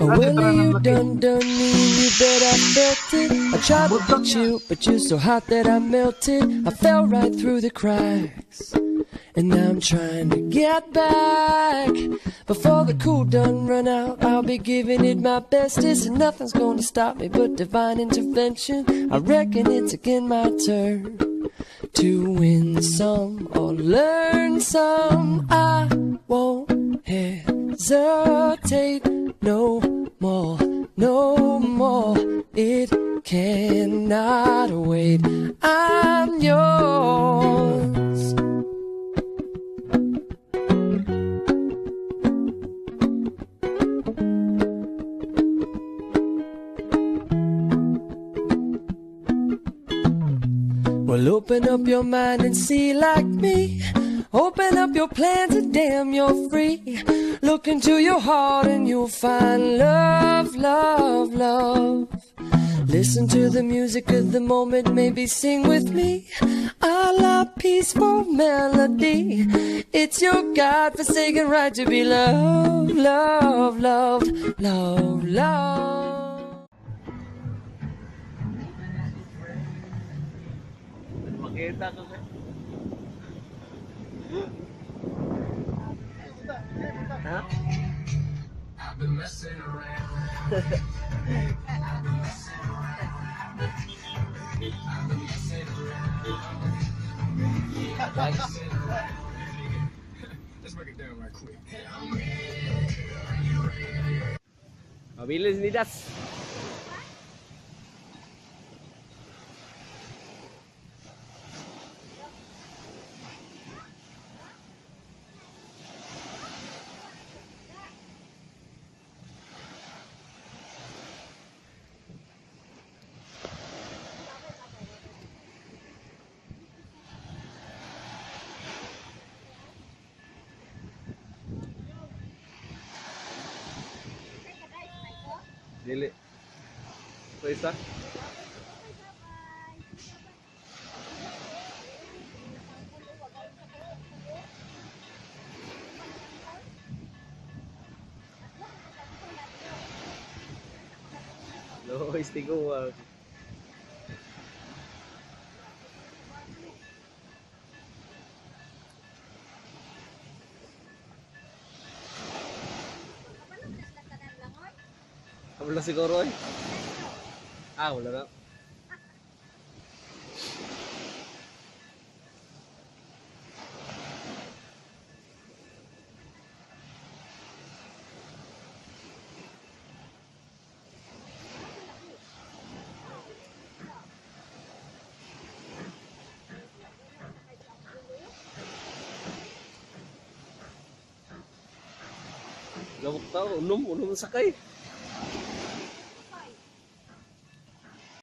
When you done me, you bet I felt it. I tried to get you, but you're so hot that I melted. I fell right through the cracks, and now I'm trying to get back. Before the cool done run out, I'll be giving it my bestest, and nothing's gonna stop me but divine intervention. I reckon it's again my turn to win some or learn some. I won't hesitate no more, no more. It cannot wait. I'm yours. Well, open up your mind and see like me. Open up your plans and damn, you're free. Look into your heart and you'll find love, love, love. Listen to the music of the moment, maybe sing with me. A la peaceful melody. It's your God-forsaken right to be loved, love, love, love, love. Makita ko ka. Ha? I've been messing around. I've been messing around. I've been messing around. Let's break it down right quick. Mabilis ni Das. Dili. Ito isa. Lo, istigo. Wala siguro eh. Wala na. Lawak tao, unom sakay.